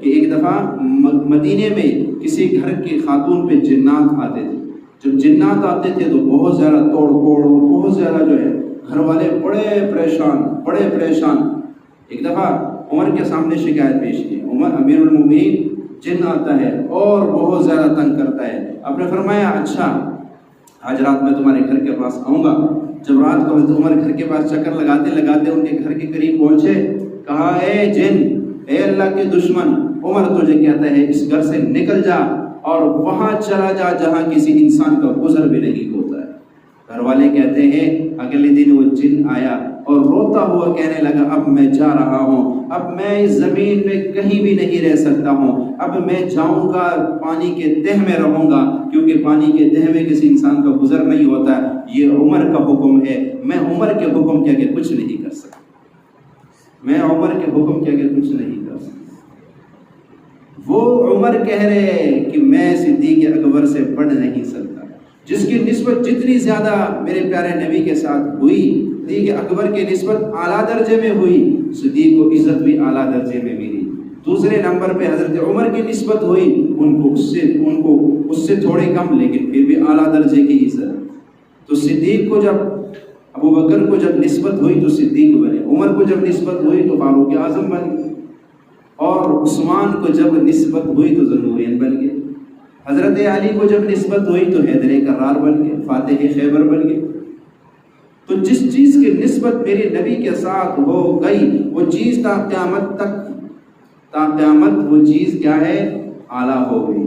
کہ ایک دفعہ مدینے میں کسی گھر کی خاتون پہ جنات آتے تھے. جب جنات آتے تھے تو بہت زیادہ توڑ پھوڑ اور بہت زیادہ جو ہے گھر والے بڑے پریشان. ایک دفعہ عمر کے سامنے شکایت پیش کی. عمر امیر المومنین جن آتا ہے اور بہت زیادہ تنگ کرتا ہے. آپ نے فرمایا اچھا آج رات میں تمہارے گھر کے پاس آؤں گا. جب رات کو عمر گھر کے پاس چکر لگاتے ان کے گھر کے قریب پہنچے. کہا اے جن، اے اللہ کے دشمن، عمر تجھے کہتا ہے اس گھر سے نکل جا اور وہاں چلا جا جہاں کسی انسان کا گزر بھی نہیں ہوتا ہے. گھر والے کہتے ہیں اگلے دن وہ جن آیا اور روتا ہوا کہنے لگا اب میں جا رہا ہوں، اب میں اس زمین میں کہیں بھی نہیں رہ سکتا ہوں، اب میں جاؤں گا پانی کے تہ میں رہوں گا، کیونکہ پانی کے تہ میں کسی انسان کا گزر نہیں ہوتا. یہ عمر کا حکم ہے، میں عمر کے حکم کے آگے کچھ نہیں کر سکتا. میں عمر کے حکم کے آگے کچھ نہیں کر سکتا. وہ عمر کہہ رہے کہ میں صدیق اکبر سے بڑھ نہیں سکتا. جس کی نسبت جتنی زیادہ میرے پیارے نبی کے ساتھ ہوئی، صدیق اکبر کی نسبت اعلیٰ درجے میں ہوئی، صدیق کو عزت بھی اعلیٰ درجے میں ملی. دوسرے نمبر پہ حضرت عمر کی نسبت ہوئی، ان کو اس سے تھوڑے کم لیکن پھر بھی اعلیٰ درجے کی عزت. تو صدیق کو جب ابو بکر کو جب نسبت ہوئی تو صدیق بنے، عمر کو جب نسبت ہوئی تو فاروق اعظم بن گئے، اور عثمان کو جب نسبت ہوئی تو ذوالنورین بن گئے. حضرت علی کو جب نسبت ہوئی تو حیدر کرار بن گئے، فاتح خیبر بن گئے. تو جس چیز کی نسبت میرے نبی کے ساتھ ہو گئی وہ چیز تا قیامت وہ چیز کیا ہے؟ اعلیٰ ہو گئی.